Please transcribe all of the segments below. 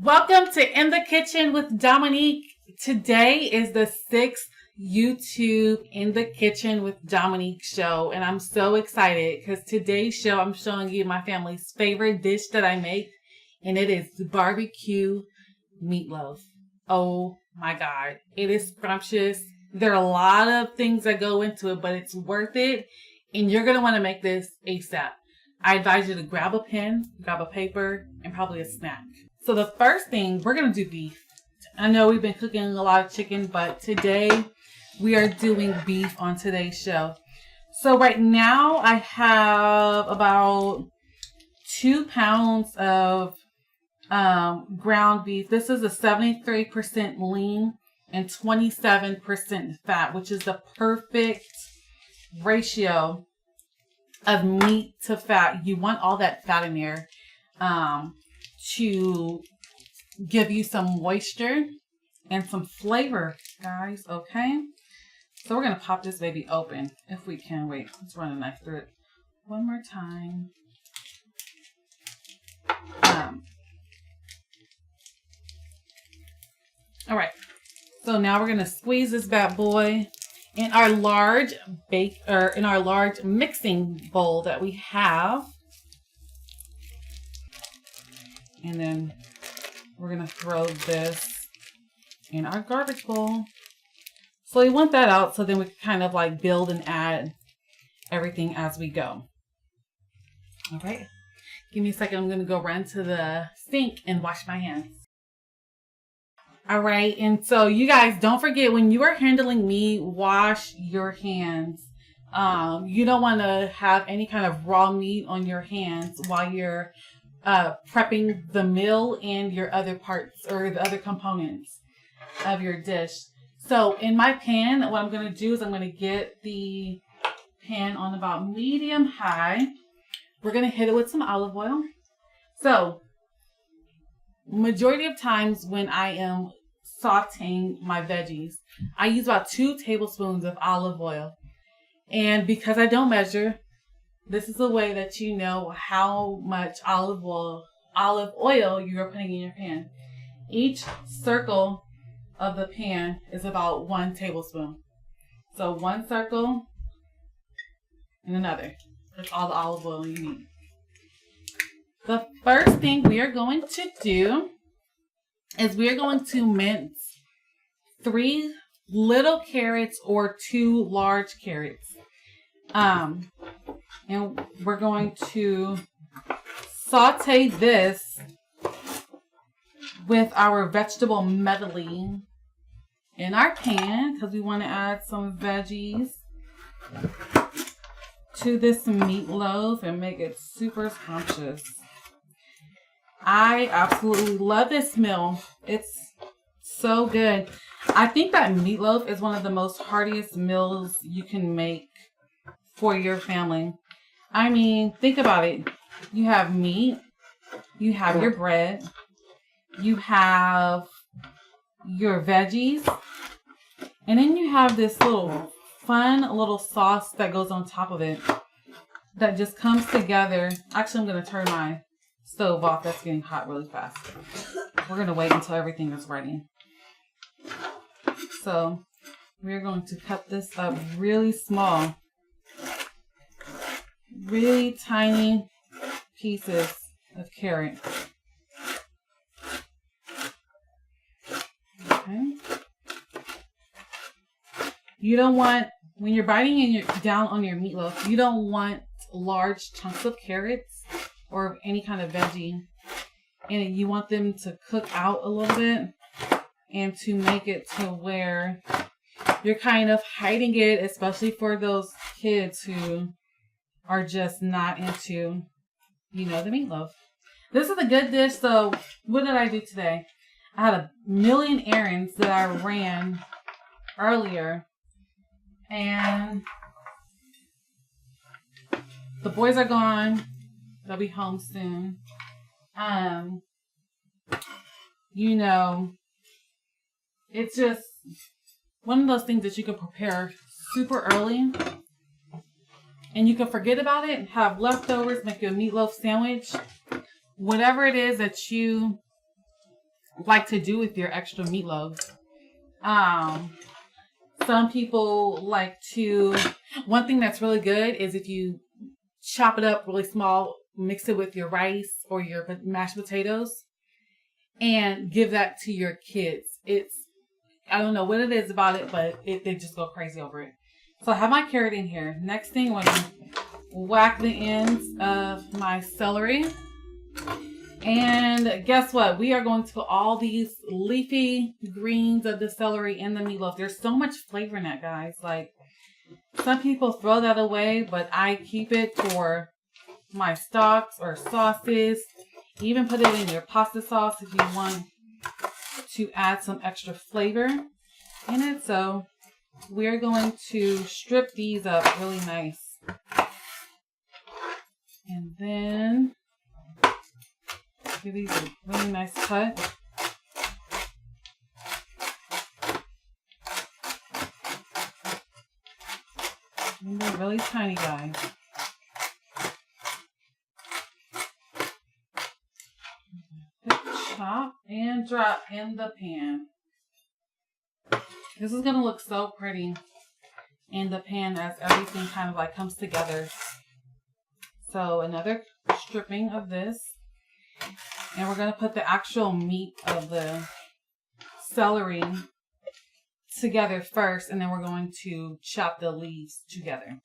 Welcome to In the Kitchen with Dominique. Today is the 6th YouTube In the Kitchen with Dominique show, and I'm so excited because today's show I'm showing you my family's favorite dish that I make, and it is BBQ Meatloaf. Oh my God, it is scrumptious. There are a lot of things that go into it, but it's worth it, and you're going to want to make this ASAP. I advise you to grab a pen, grab a paper, and probably a snack. So the first thing, we're going to do beef. I know we've been cooking a lot of chicken, but today we are doing beef on today's show. So right now I have about 2 pounds of ground beef. This is a 73% lean and 27% fat, which is the perfect ratio of meat to fat. You want all that fat in there to give you some moisture and some flavor, guys. Okay, so we're gonna pop this baby open if we can. Wait, let's run a knife through it one more time. All right, so now we're gonna squeeze this bad boy in our large mixing bowl that we have. And then we're going to throw this in our garbage bowl. So we want that out so then we can kind of like build and add everything as we go. All right. Give me a second. I'm going to go run to the sink and wash my hands. All right. And so you guys, don't forget, when you are handling meat, wash your hands. You don't want to have any kind of raw meat on your hands while you're prepping the meal and your other parts or the other components of your dish. So in my pan, what I'm going to do is I'm going to get the pan on about medium high. We're going to hit it with some olive oil. So majority of times when I am sauteing my veggies, I use about 2 tablespoons of olive oil. And because I don't measure, this is a way that you know how much olive oil you are putting in your pan. Each circle of the pan is about 1 tablespoon. So 1 circle and another. That's all the olive oil you need. The first thing we are going to do is we are going to mince 3 little carrots or 2 large carrots. And we're going to saute this with our vegetable medley in our pan because we want to add some veggies to this meatloaf and make it super scrumptious. I absolutely love this meal. It's so good. I think that meatloaf is one of the most heartiest meals you can make for your family. I mean, think about it. You have meat, you have your bread, you have your veggies, and then you have this fun little sauce that goes on top of it that just comes together. Actually, I'm going to turn my stove off. That's getting hot really fast. We're going to wait until everything is ready. So we're going to cut this up really small. Really tiny pieces of carrot. Okay. You don't want, when you're biting down on your meatloaf, you don't want large chunks of carrots or any kind of veggie. And you want them to cook out a little bit and to make it to where you're kind of hiding it, especially for those kids who are just not into, the meatloaf. This is a good dish. So what did I do today? I had a million errands that I ran earlier. And the boys are gone. They'll be home soon. It's just one of those things that you can prepare super early and you can forget about it, have leftovers, make your meatloaf sandwich, whatever it is that you like to do with your extra meatloaf. Some people like to, one thing that's really good is if you chop it up really small, mix it with your rice or your mashed potatoes and give that to your kids. I don't know what it is about it, but they just go crazy over it. So I have my carrot in here. Next thing, I'm going to whack the ends of my celery. And guess what? We are going to put all these leafy greens of the celery in the meatloaf. There's so much flavor in that, guys. Like, some people throw that away, but I keep it for my stocks or sauces. Even put it in your pasta sauce if you want to add some extra flavor in it. So we're going to strip these up really nice. And then give these a really nice cut. And they're really tiny, guys. Chop and drop in the pan. This is going to look so pretty in the pan as everything kind of like comes together. So another stripping of this. And we're going to put the actual meat of the celery together first, and then we're going to chop the leaves together.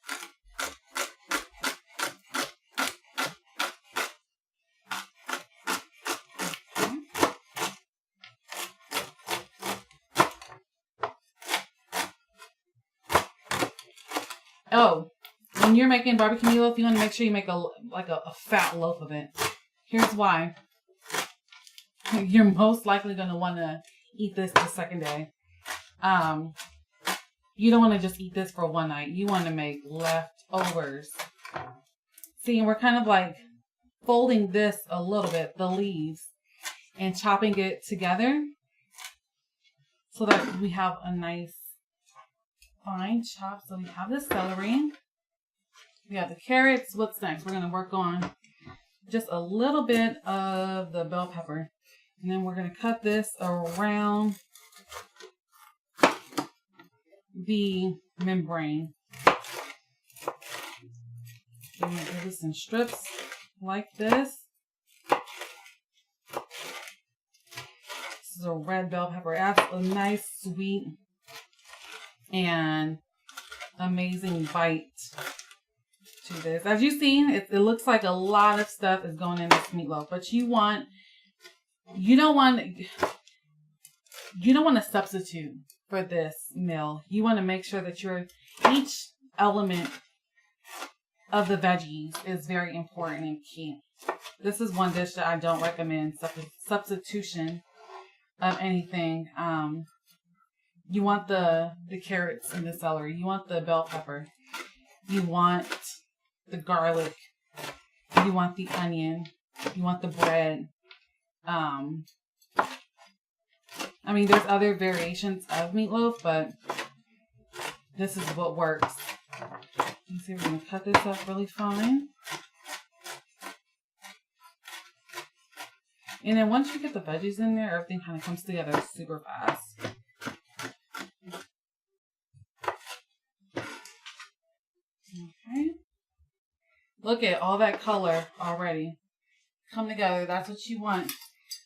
Oh, when you're making barbecue meatloaf, you want to make sure you make a fat loaf of it. Here's why. You're most likely going to want to eat this the second day. You don't want to just eat this for one night. You want to make leftovers. See, and we're kind of like folding this a little bit, the leaves, and chopping it together so that we have a nice fine chop. So we have the celery. We have the carrots. What's next? We're going to work on just a little bit of the bell pepper. And then we're going to cut this around the membrane. I'm going to give this in strips like this. This is a red bell pepper. It adds a nice, sweet, and amazing bite to this. As you've seen, it looks like a lot of stuff is going in this meatloaf, but you don't want to substitute for this meal. You want to make sure that each element of the veggies is very important and key. This is one dish that I don't recommend substitution of anything. You want the carrots and the celery. You want the bell pepper. You want the garlic. You want the onion. You want the bread. I mean, there's other variations of meatloaf, but this is what works. You see, we're going to cut this up really fine. And then once you get the veggies in there, everything kind of comes together super fast. Okay. Look at all that color already come together. That's what you want.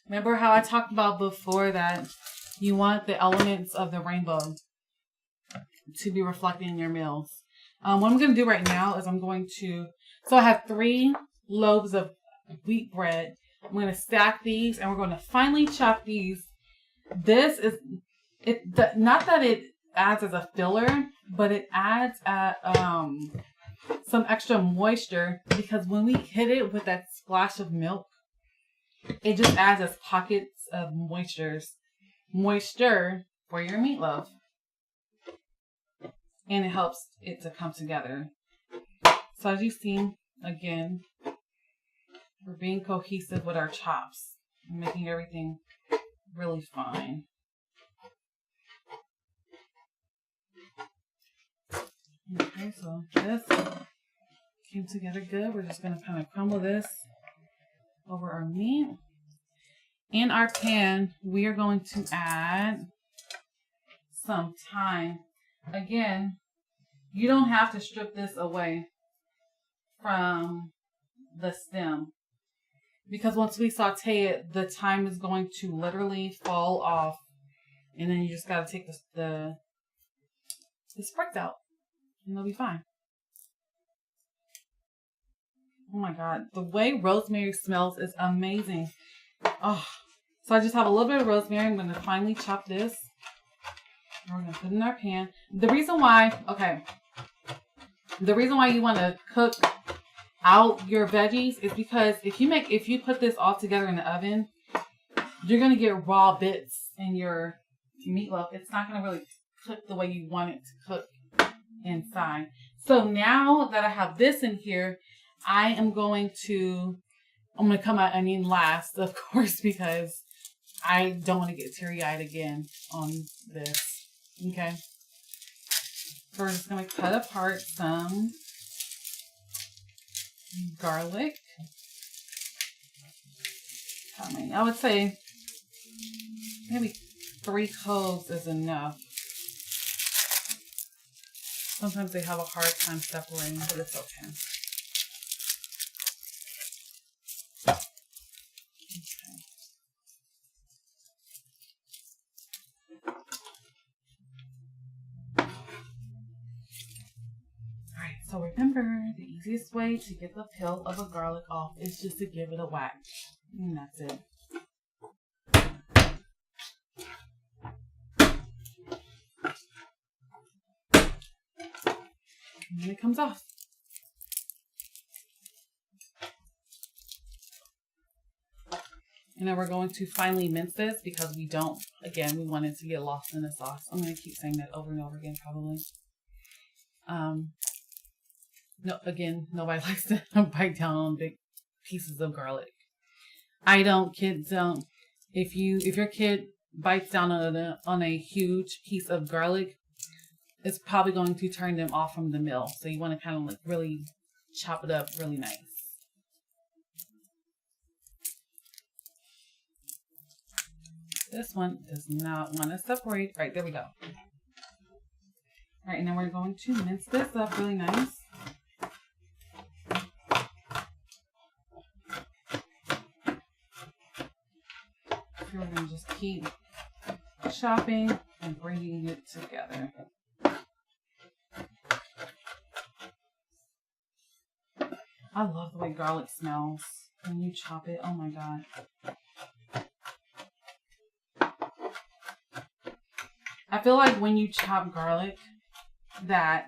Remember how I talked about before that you want the elements of the rainbow to be reflected in your meals. What I'm going to do right now is so I have 3 loaves of wheat bread. I'm going to stack these and we're going to finely chop these. This is, not that it adds as a filler, but it adds some extra moisture, because when we hit it with that splash of milk, it just adds as pockets of moisture for your meatloaf. And it helps it to come together. So as you've seen, again, we're being cohesive with our chops and making everything really fine. Okay, so this came together good. We're just going to kind of crumble this over our meat. in our pan, we are going to add some thyme. Again, you don't have to strip this away from the stem, because once we saute it, the thyme is going to literally fall off, and then you just got to take the sprigs out, and they'll be fine. Oh my God, the way rosemary smells is amazing. Oh, so I just have a little bit of rosemary. I'm going to finely chop this. We're going to put it in our pan. The reason why you want to cook out your veggies is because if you put this all together in the oven, you're going to get raw bits in your meatloaf. It's not going to really cook the way you want it to cook inside. So now that I have this in here, I'm going to cut my onion last, of course, because I don't want to get teary-eyed again on this. Okay. So we're just going to cut apart some garlic. I would say maybe 3 cloves is enough. Sometimes they have a hard time separating, but it's okay. So remember, the easiest way to get the peel of a garlic off is just to give it a whack. And that's it. And then it comes off. And then we're going to finely mince this because we want it to get lost in the sauce. I'm going to keep saying that over and over again probably. No, again, nobody likes to bite down on big pieces of garlic. Kids don't. If your kid bites down on a huge piece of garlic, it's probably going to turn them off from the meal. So you want to kind of like really chop it up really nice. This one does not want to separate. All right, there we go. All right, and then we're going to mince this up really nice. We're going to just keep chopping and bringing it together. I love the way garlic smells when you chop it. Oh my God. I feel like when you chop garlic that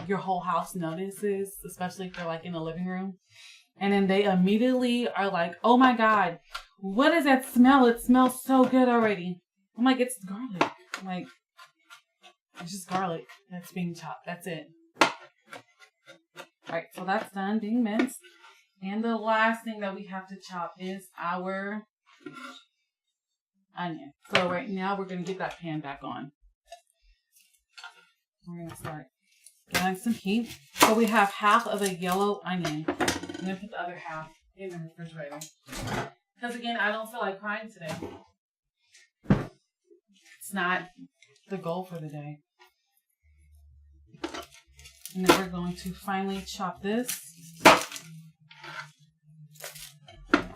your whole house notices, especially if they're like in the living room, and then they immediately are like, oh my God, what is that smell? It smells so good already. I'm like, it's garlic. I'm like, it's just garlic that's being chopped. That's it. All right, so that's done being minced. And the last thing that we have to chop is our onion. So right now we're going to get that pan back on. We're going to start getting some heat. So we have half of a yellow onion. I'm going to put the other half in the refrigerator. Because again, I don't feel like crying today. It's not the goal for the day. And then we're going to finally chop this. I'm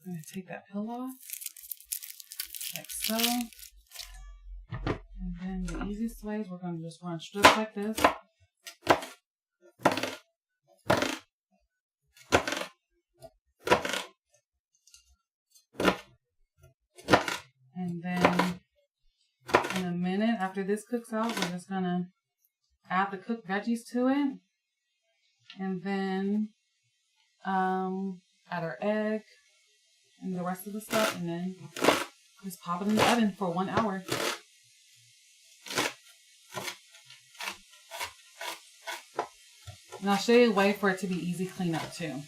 going to take that peel off. Like so. And then the easiest way is we're going to just run strips like this. And then in a minute after this cooks out, we're just going to add the cooked veggies to it. And then add our egg and the rest of the stuff. And then just pop it in the oven for 1 hour. And I'll show you a way for it to be easy cleanup too.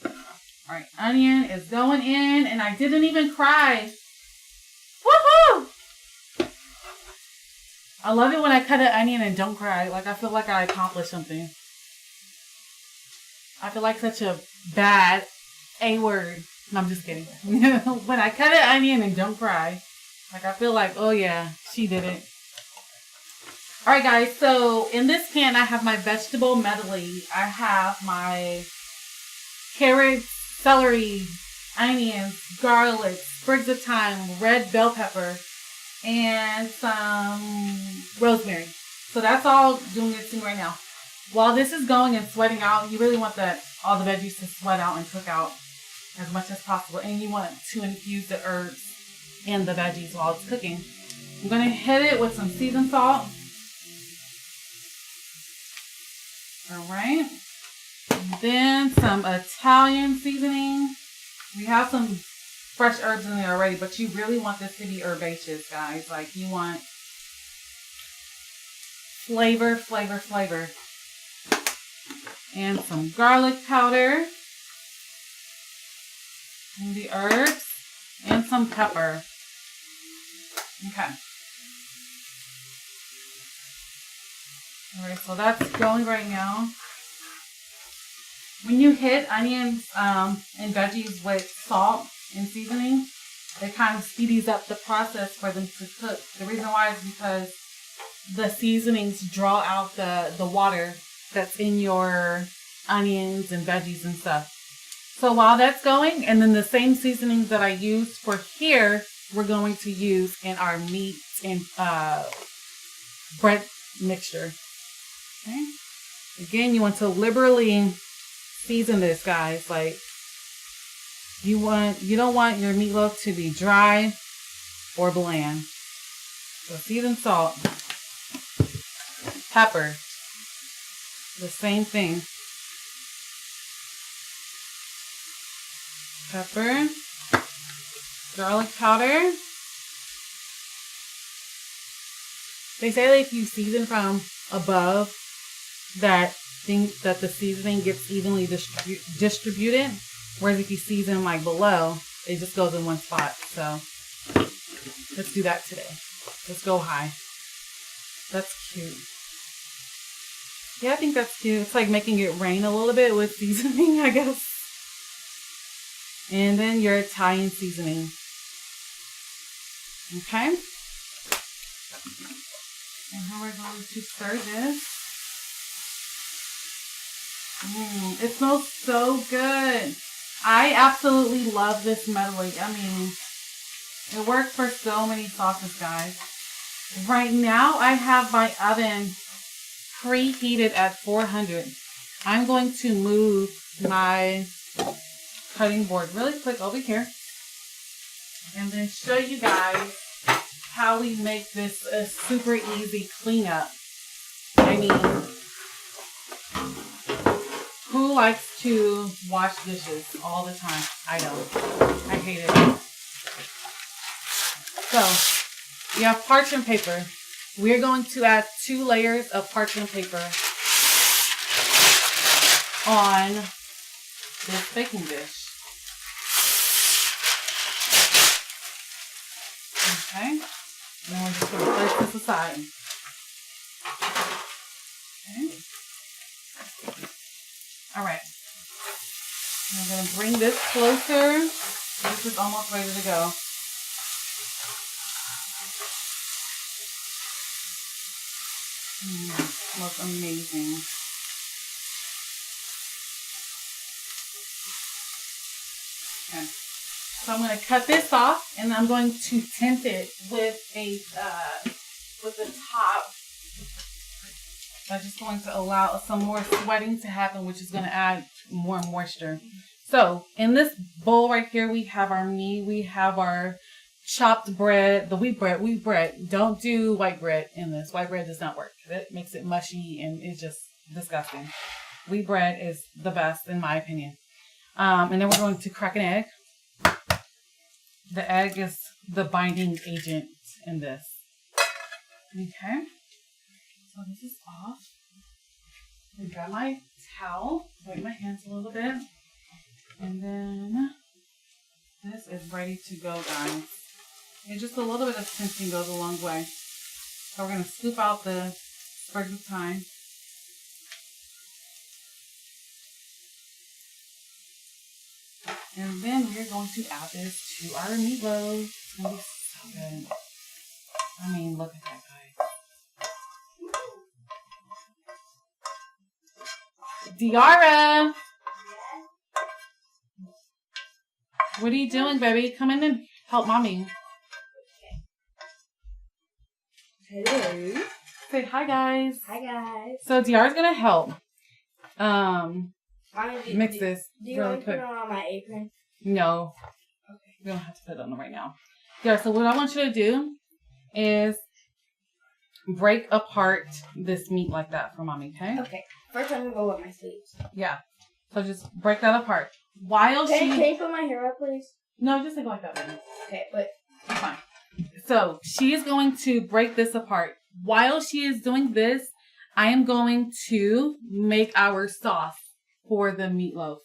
All right, onion is going in, and I didn't even cry. Woohoo! I love it when I cut an onion and don't cry. Like, I feel like I accomplished something. I feel like such a bad A word. No, I'm just kidding. When I cut an onion and don't cry. Like I feel like, oh yeah, she did it. Alright guys, so in this pan I have my vegetable medley. I have my carrots, celery, onions, garlic, sprigs of thyme, red bell pepper, and some rosemary. So that's all doing its thing right now. While this is going and sweating out, you really want all the veggies to sweat out and cook out as much as possible. And you want to infuse the herbs in the veggies while it's cooking. I'm going to hit it with some seasoned salt. Alright. Then some Italian seasoning. We have some fresh herbs in there already, but you really want this to be herbaceous, guys. Like you want flavor, flavor, flavor. And some garlic powder. And the herbs. And some pepper. Okay. Alright, so that's going right now. When you hit onions and veggies with salt and seasoning, it kind of speeds up the process for them to cook. The reason why is because the seasonings draw out the water that's in your onions and veggies and stuff. So while that's going, and then the same seasonings that I used for here, we're going to use in our meat and bread mixture. Okay. Again, you want to liberally season this, guys. Like you don't want your meatloaf to be dry or bland. So seasoned salt, pepper, the same thing. Pepper, garlic powder. They say that if you season from above, that the seasoning gets evenly distributed, whereas if you season like below, it just goes in one spot. So let's do that today. Let's go high. That's cute. Yeah, I think that's cute. It's like making it rain a little bit with seasoning, I guess. And then your Italian seasoning. Okay. And now we're going to stir this. It smells so good. I absolutely love this medley. I mean, it works for so many sauces, guys. Right now, I have my oven preheated at 400. I'm going to move my cutting board really quick over here and then show you guys how we make this a super easy cleanup. I mean, who likes to wash dishes all the time? I don't. I hate it. So, you have parchment paper. We're going to add 2 layers of parchment paper on this baking dish. Okay. And then we're just going to place this aside. Okay. Alright. I'm going to bring this closer. This is almost ready to go. Smells amazing. Okay. So I'm going to cut this off and I'm going to tint it with the top. I'm just going to allow some more sweating to happen, which is going to add more moisture. So in this bowl right here, we have our meat. We have our chopped bread, the wheat bread. Don't do white bread in this. White bread does not work. It makes it mushy and it's just disgusting. Wheat bread is the best in my opinion. And then we're going to crack an egg. The egg is the binding agent in this. Okay. So this is off. I've got my towel. Wipe my hands a little bit. And then this is ready to go, guys. And just a little bit of tinting goes a long way. So we're going to scoop out the sprigs of thyme. And then we're going to add this to our meatloaf. It's going to be so good. I mean, look at that, guys. Diara! What are you doing, baby? Come in and help mommy. Hello. Say hi, guys. Hi, guys. So Diara's going to help mix this Do you want to put it on my apron? No. Okay. We don't have to put it on right now. Diara, so what I want you to do is break apart this meat like that for mommy, okay? Okay. First, I'm going to go with my sleeves. Yeah. So just break that apart. While Can you put my hair up, please? No, just go like that, baby. Okay, but... Fine. So she is going to break this apart. While she is doing this, I am going to make our sauce for the meatloaf.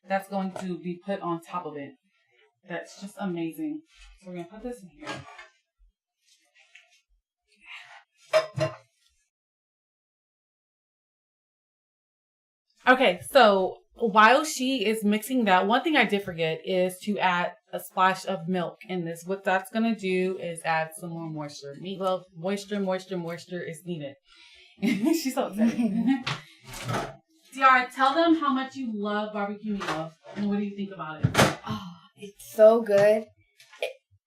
That's going to be put on top of it. That's just amazing. So we're going to put this in here. Okay, so while she is mixing that, one thing I did forget is to add a splash of milk in this. What that's going to do is add some more moisture. Meatloaf, moisture is needed. She's so excited. Diara, tell them how much you love barbecue meatloaf and what do you think about it? Oh, it's so good.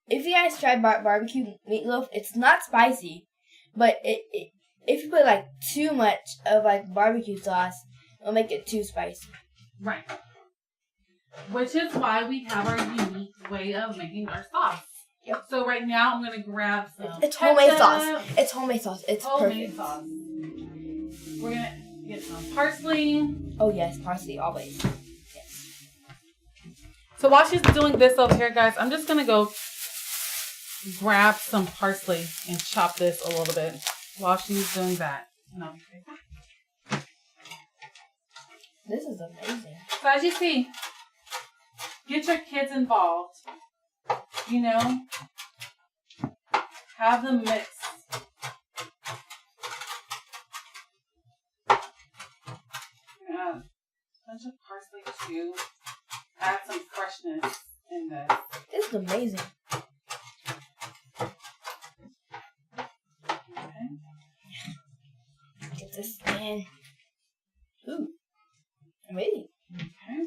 If you guys try barbecue meatloaf, it's not spicy, but if you put like too much of like barbecue sauce, it'll make it too spicy. Right. Which is why we have our unique way of making our sauce. Yep. So right now I'm gonna grab some. It's homemade sauce. It's homemade sauce. It's homemade perfect. Sauce. We're gonna get some parsley. Oh yes, parsley always. Yes. So while she's doing this over here, guys, I'm just gonna go grab some parsley and chop this a little bit while she's doing that. No. This is amazing. So as you see, get your kids involved. You know, have them mix. Add a bunch of parsley too. Add some freshness in this. This is amazing. Okay. Get this in. Ooh. Amazing. Okay.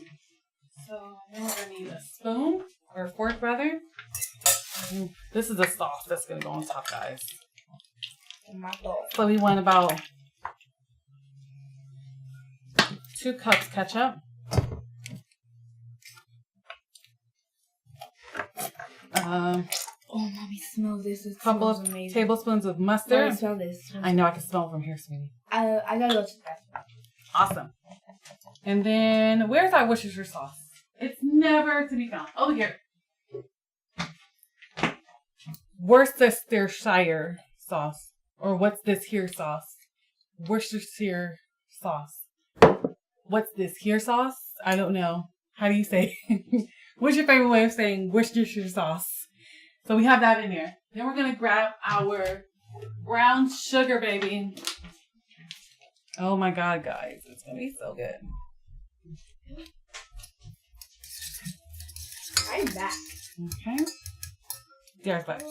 So then we're gonna need a spoon or a fork rather. And this is a sauce that's gonna go on top, guys. So we want about 2 cups ketchup. Oh, mommy, smell this. It Couple of amazing. tablespoons of mustard. Mommy, smell this. I know I can smell it from here, sweetie. I gotta go to the bathroom. Awesome. And then where's our Worcestershire sauce? It's never to be found. Over here. Worcestershire sauce. Or what's this here sauce? Worcestershire sauce. What's this here sauce? I don't know. How do you say? What's your favorite way of saying Worcestershire sauce? So we have that in here. Then we're going to grab our brown sugar, baby. Oh my God, guys. It's going to be so good. I'm back. Okay. Diara's back.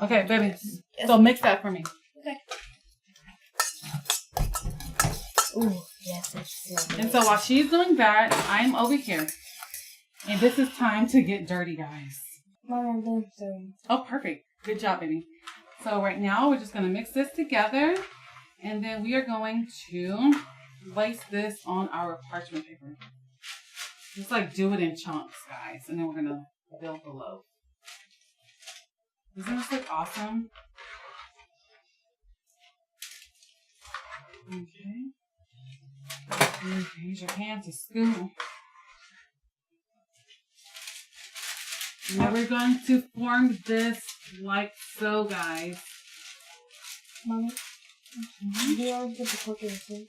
Okay, baby. So mix that for me. Okay. Ooh, yes, it's so good. And so while she's doing that, I'm over here. And this is time to get dirty, guys. Mom, I'm doing some. Oh, perfect. Good job, baby. So right now, we're just going to mix this together. And then we are going to lace this on our parchment paper. Just like do it in chunks, guys. And then we're going to build the loaf. Doesn't this look awesome? Okay. Use your hand to scoop. Now we're going to form this like so, guys. Mommy, do you want to put the cookie in the soup?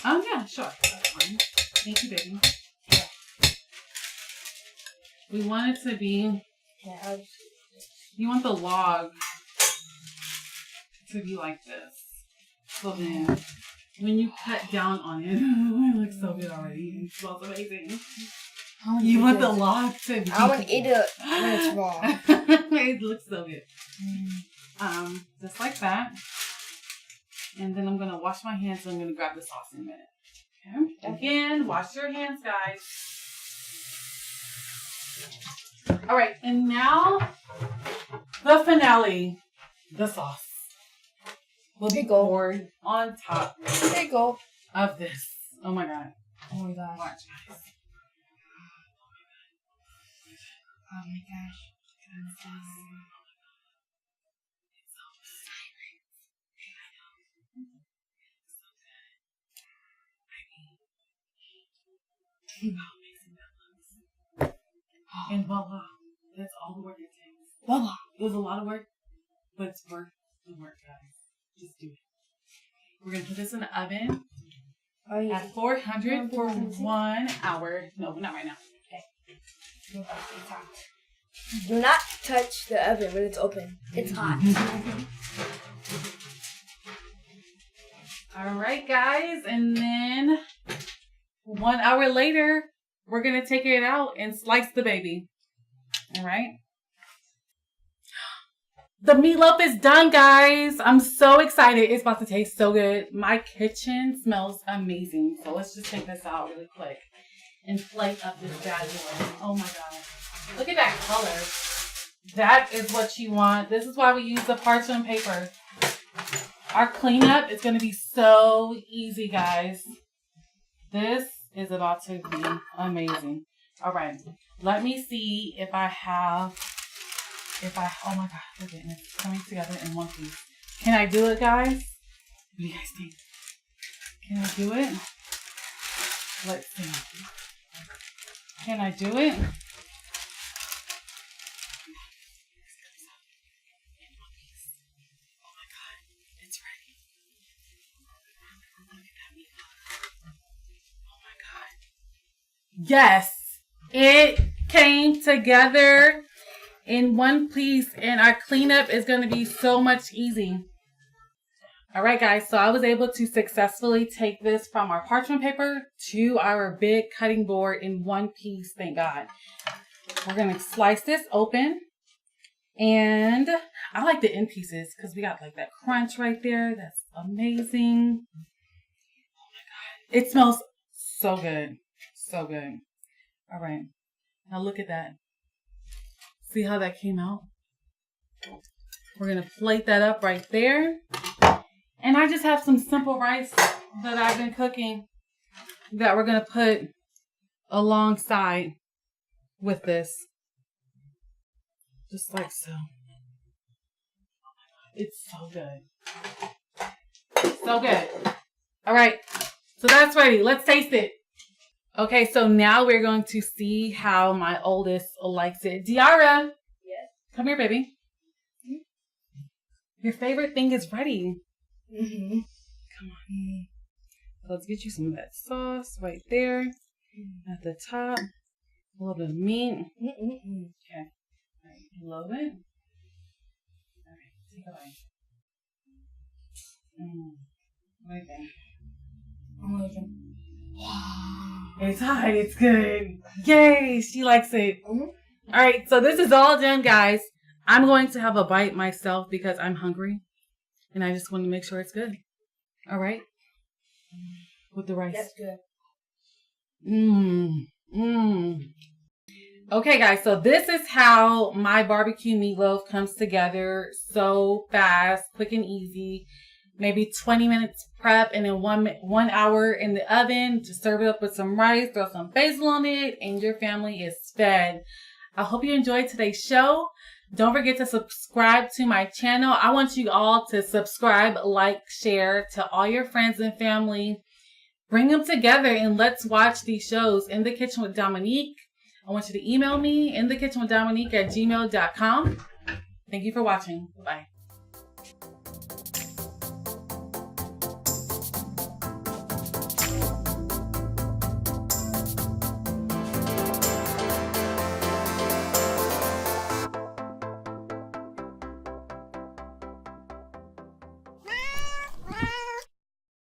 Oh, yeah, sure. That's fine. Thank you, baby. Yeah. We want it to be... Yeah, You want the log to be like this. So then, when you cut down on it, it looks so good already. It smells amazing. You want the log to be... I want to eat it when it's raw. It looks so good. Just like that. And then I'm going to wash my hands, so I'm going to grab the sauce in a minute. Okay? Again, wash your hands, guys. All right, and now the finale, the sauce will be poured on top of this. Oh my God. Oh my gosh. Watch, guys. Oh my gosh. It's so silent. I know. It's so good. I mean, how amazing that looks. And voila. That's all the work it takes. Voila. It was a lot of work, but it's worth the work, guys. Just do it. We're going to put this in the oven at 400 for 1 hour. No, not right now. Okay. Do not touch the oven when it's open. It's hot. All right, guys. And then 1 hour later, we're going to take it out and slice the baby. All right. The meatloaf is done, guys. I'm so excited. It's about to taste so good. My kitchen smells amazing. So let's just take this out really quick and plate up this bad boy. Oh my God. Look at that color. That is what you want. This is why we use the parchment paper. Our cleanup is going to be so easy, guys. This is about to be amazing. All right. Let me see if I have... oh my God, look at it. It's coming together in one piece. Can I do it, guys? What do you guys think? Can I do it? Let's see. Can I do it? Oh my God, it's ready. Look at that meatloaf. Oh my God. Yes, it came together in one piece, and our cleanup is going to be so much easy. All right, guys, so I was able to successfully take this from our parchment paper to our big cutting board in one piece, thank God. We're going to slice this open, and I like the end pieces because we got like that crunch right there. That's amazing. Oh my God. It smells so good. So good. All right, now look at that. See how that came out? We're going to plate that up right there. And I just have some simple rice that I've been cooking that we're going to put alongside with this. Just like so. It's so good. So good. All right. So that's ready. Let's taste it. Okay, so now we're going to see how my oldest likes it. Diara. Yes. Come here, baby. Your favorite thing is ready. Mm-hmm. Come on. Let's get you some of that sauce right there at the top. A little bit of meat. Okay. All right. You love it? All right. Take a bite. What do you think? I'm liking it. It's hot. It's good. Yay. She likes it. All right. So this is all done, guys. I'm going to have a bite myself because I'm hungry. And I just want to make sure it's good. All right. With the rice. That's good. Okay, guys. So this is how my barbecue meatloaf comes together. So fast, quick and easy. Maybe 20 minutes prep and then 1 hour in the oven. Just serve it up with some rice, throw some basil on it, and your family is fed. I hope you enjoyed today's show. Don't forget to subscribe to my channel. I want you all to subscribe, like, share to all your friends and family. Bring them together and let's watch these shows. In the Kitchen with Dominique. I want you to email me, InTheKitchenWithDominique@gmail.com. Thank you for watching. Bye.